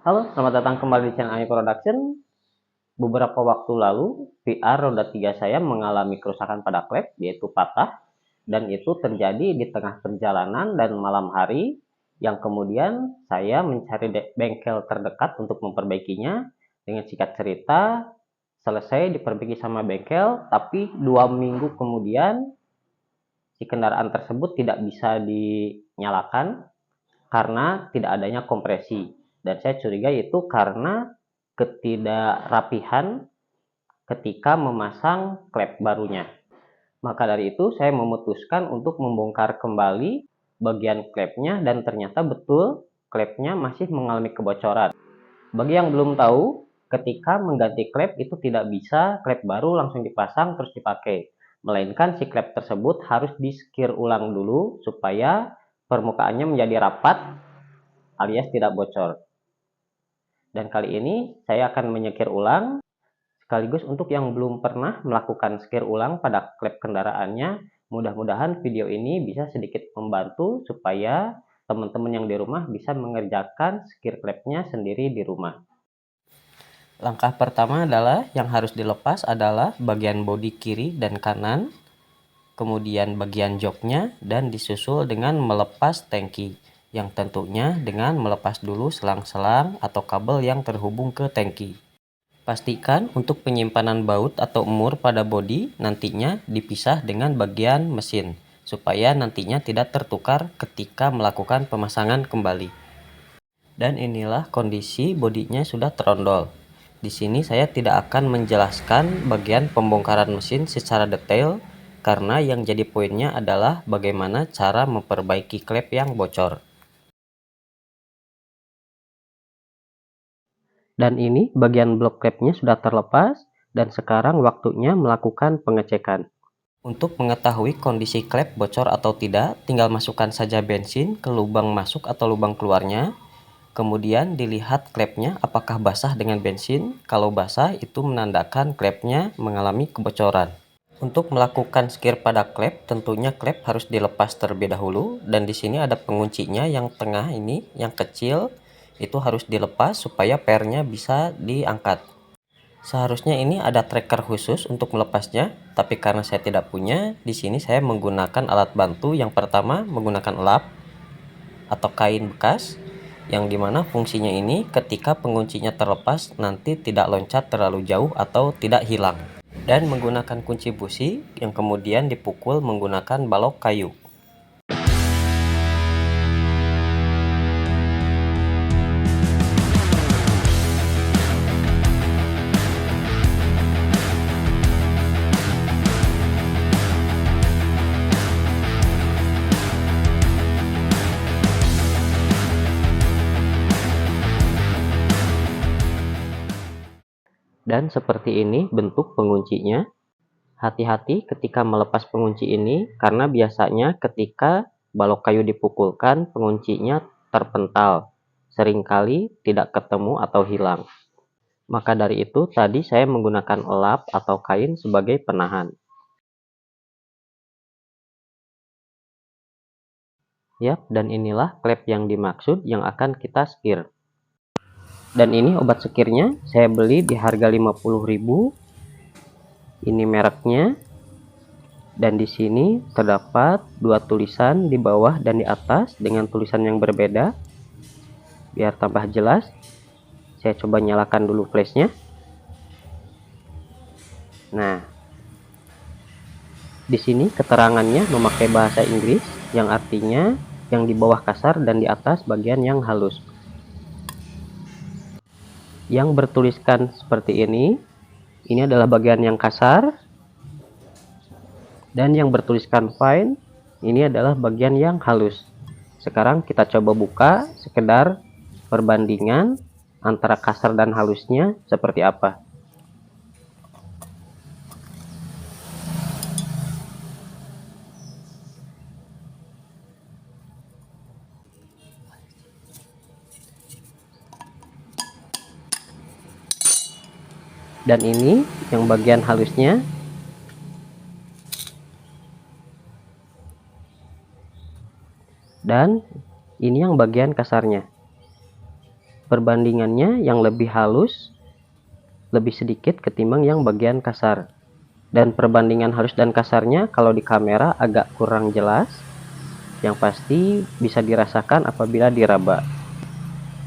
Halo, selamat datang kembali di channel AI Production. Beberapa waktu lalu, VR roda 3 saya mengalami kerusakan pada klep, yaitu patah, dan itu terjadi di tengah perjalanan dan malam hari, yang kemudian saya mencari bengkel terdekat untuk memperbaikinya. Dengan singkat cerita, selesai diperbaiki sama bengkel, tapi 2 minggu kemudian, si kendaraan tersebut tidak bisa dinyalakan karena tidak adanya kompresi. Dan saya curiga itu karena ketidakrapihan ketika memasang klep barunya. Maka dari itu saya memutuskan untuk membongkar kembali bagian klepnya dan ternyata betul klepnya masih mengalami kebocoran. Bagi yang belum tahu, ketika mengganti klep itu tidak bisa klep baru langsung dipasang terus dipakai. Melainkan si klep tersebut harus di-skir ulang dulu supaya permukaannya menjadi rapat alias tidak bocor. Dan kali ini saya akan menyekir ulang, sekaligus untuk yang belum pernah melakukan skir ulang pada klep kendaraannya, mudah-mudahan video ini bisa sedikit membantu supaya teman-teman yang di rumah bisa mengerjakan skir klepnya sendiri di rumah. Langkah pertama adalah yang harus dilepas adalah bagian bodi kiri dan kanan, kemudian bagian joknya, dan disusul dengan melepas tangki, yang tentunya dengan melepas dulu selang-selang atau kabel yang terhubung ke tangki. Pastikan untuk penyimpanan baut atau emur pada bodi nantinya dipisah dengan bagian mesin, supaya nantinya tidak tertukar ketika melakukan pemasangan kembali. Dan inilah kondisi bodinya sudah terondol. Di sini saya tidak akan menjelaskan bagian pembongkaran mesin secara detail, karena yang jadi poinnya adalah bagaimana cara memperbaiki klep yang bocor. Dan ini bagian blok klepnya sudah terlepas, dan sekarang waktunya melakukan pengecekan. Untuk mengetahui kondisi klep bocor atau tidak, tinggal masukkan saja bensin ke lubang masuk atau lubang keluarnya. Kemudian dilihat klepnya apakah basah dengan bensin. Kalau basah, itu menandakan klepnya mengalami kebocoran. Untuk melakukan skir pada klep, tentunya klep harus dilepas terlebih dahulu, dan di sini ada penguncinya yang tengah ini, yang kecil, itu harus dilepas supaya pernya bisa diangkat. Seharusnya ini ada tracker khusus untuk melepasnya, tapi karena saya tidak punya, di sini saya menggunakan alat bantu. Yang pertama menggunakan lap atau kain bekas, yang dimana fungsinya ini ketika penguncinya terlepas nanti tidak loncat terlalu jauh atau tidak hilang. Dan menggunakan kunci busi yang kemudian dipukul menggunakan balok kayu. Dan seperti ini bentuk penguncinya. Hati-hati ketika melepas pengunci ini, karena biasanya ketika balok kayu dipukulkan, penguncinya terpental. Seringkali tidak ketemu atau hilang. Maka dari itu, tadi saya menggunakan lap atau kain sebagai penahan. Yap, dan inilah klep yang dimaksud yang akan kita skir. Dan ini obat sekirnya saya beli di harga 50.000. Ini mereknya. Dan di sini terdapat dua tulisan di bawah dan di atas dengan tulisan yang berbeda. Biar tambah jelas, saya coba nyalakan dulu flashnya. Nah, di sini keterangannya memakai bahasa Inggris yang artinya yang di bawah kasar dan di atas bagian yang halus. Yang bertuliskan seperti ini adalah bagian yang kasar, dan yang bertuliskan fine, ini adalah bagian yang halus. Sekarang kita coba buka sekedar perbandingan antara kasar dan halusnya seperti apa. Dan ini yang bagian halusnya. Dan ini yang bagian kasarnya. Perbandingannya yang lebih halus lebih sedikit ketimbang yang bagian kasar. Dan perbandingan halus dan kasarnya kalau di kamera agak kurang jelas. Yang pasti bisa dirasakan apabila diraba.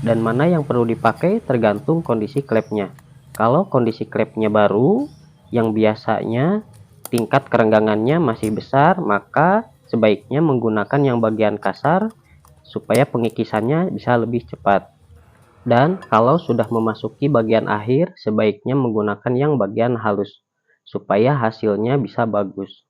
Dan mana yang perlu dipakai tergantung kondisi klepnya. Kalau kondisi klepnya baru, yang biasanya tingkat kerenggangannya masih besar, maka sebaiknya menggunakan yang bagian kasar supaya pengikisannya bisa lebih cepat. Dan kalau sudah memasuki bagian akhir, sebaiknya menggunakan yang bagian halus supaya hasilnya bisa bagus.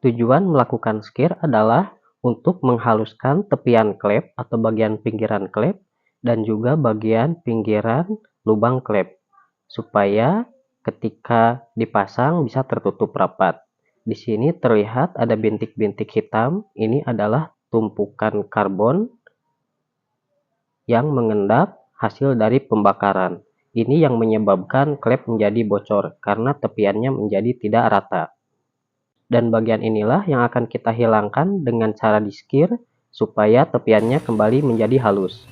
Tujuan melakukan skir adalah untuk menghaluskan tepian klep atau bagian pinggiran klep dan juga bagian pinggiran lubang klep supaya ketika dipasang bisa tertutup rapat. Di sini terlihat ada bintik-bintik hitam, ini adalah tumpukan karbon yang mengendap hasil dari pembakaran. Ini yang menyebabkan klep menjadi bocor karena tepiannya menjadi tidak rata. Dan bagian inilah yang akan kita hilangkan dengan cara diskir supaya tepiannya kembali menjadi halus.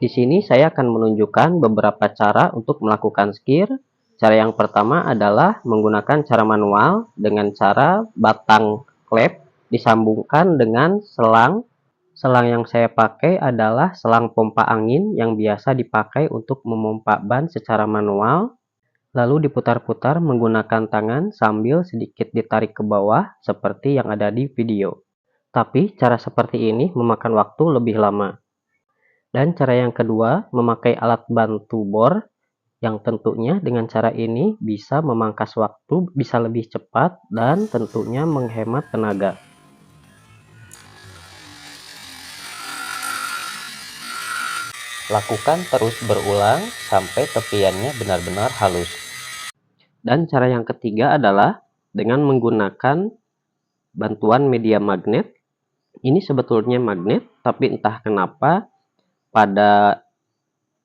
Di sini saya akan menunjukkan beberapa cara untuk melakukan skir. Cara yang pertama adalah menggunakan cara manual dengan cara batang klep disambungkan dengan selang. Selang yang saya pakai adalah selang pompa angin yang biasa dipakai untuk memompa ban secara manual. Lalu diputar-putar menggunakan tangan sambil sedikit ditarik ke bawah seperti yang ada di video. Tapi cara seperti ini memakan waktu lebih lama. Dan cara yang kedua, memakai alat bantu bor yang tentunya dengan cara ini bisa memangkas waktu, bisa lebih cepat dan tentunya menghemat tenaga. Lakukan terus berulang sampai tepiannya benar-benar halus. Dan cara yang ketiga adalah dengan menggunakan bantuan media magnet. Ini sebetulnya magnet, tapi entah kenapa pada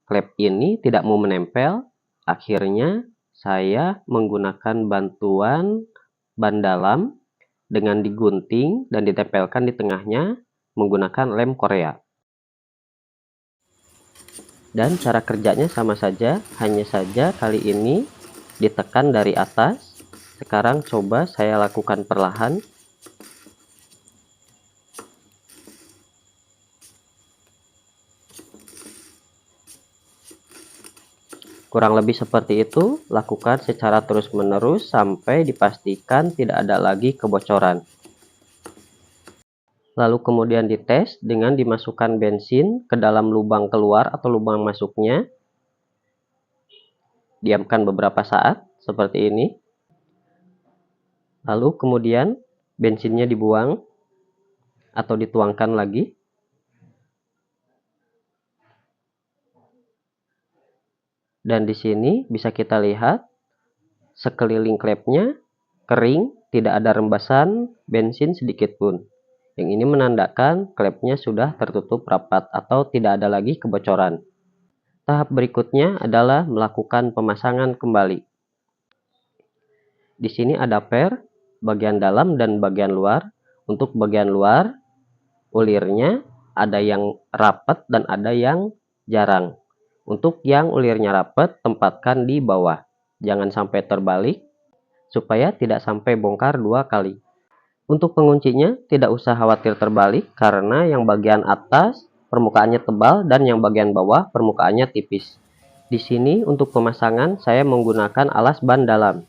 klep ini tidak mau menempel. Akhirnya saya menggunakan bantuan ban dalam dengan digunting dan ditempelkan di tengahnya menggunakan lem Korea. Dan cara kerjanya sama saja, hanya saja kali ini ditekan dari atas. Sekarang coba saya lakukan perlahan. Kurang lebih seperti itu, lakukan secara terus-menerus sampai dipastikan tidak ada lagi kebocoran. Lalu kemudian dites dengan dimasukkan bensin ke dalam lubang keluar atau lubang masuknya. Diamkan beberapa saat, seperti ini. Lalu kemudian bensinnya dibuang atau dituangkan lagi. Dan di sini bisa kita lihat sekeliling klepnya kering, tidak ada rembasan bensin sedikit pun. Yang ini menandakan klepnya sudah tertutup rapat atau tidak ada lagi kebocoran. Tahap berikutnya adalah melakukan pemasangan kembali. Di sini ada per, bagian dalam dan bagian luar. Untuk bagian luar, ulirnya ada yang rapat dan ada yang jarang. Untuk yang ulirnya rapat, tempatkan di bawah. Jangan sampai terbalik, supaya tidak sampai bongkar dua kali. Untuk penguncinya, tidak usah khawatir terbalik, karena yang bagian atas permukaannya tebal dan yang bagian bawah permukaannya tipis. Di sini untuk pemasangan, saya menggunakan alas ban dalam.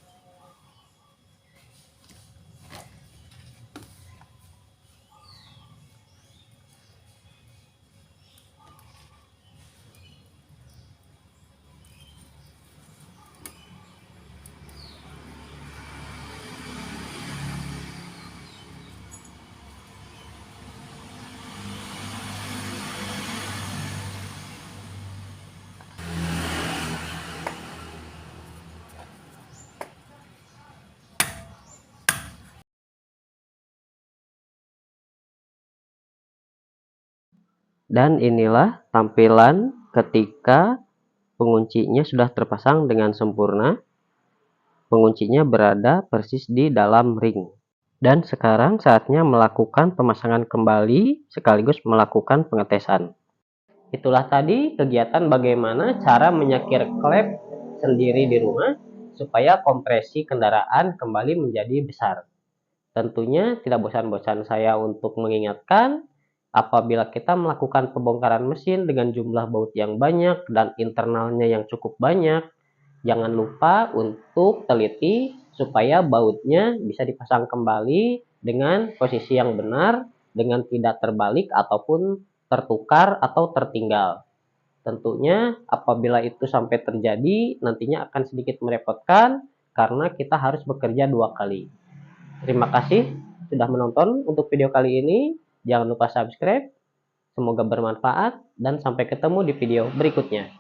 Dan inilah tampilan ketika penguncinya sudah terpasang dengan sempurna. Penguncinya berada persis di dalam ring. Dan sekarang saatnya melakukan pemasangan kembali sekaligus melakukan pengetesan. Itulah tadi kegiatan bagaimana cara menyekir klep sendiri di rumah supaya kompresi kendaraan kembali menjadi besar. Tentunya tidak bosan-bosan saya untuk mengingatkan, apabila kita melakukan pembongkaran mesin dengan jumlah baut yang banyak dan internalnya yang cukup banyak, jangan lupa untuk teliti supaya bautnya bisa dipasang kembali dengan posisi yang benar, dengan tidak terbalik ataupun tertukar atau tertinggal. Tentunya apabila itu sampai terjadi, nantinya akan sedikit merepotkan karena kita harus bekerja 2 kali. Terima kasih sudah menonton untuk video kali ini. Jangan lupa subscribe. Semoga bermanfaat dan sampai ketemu di video berikutnya.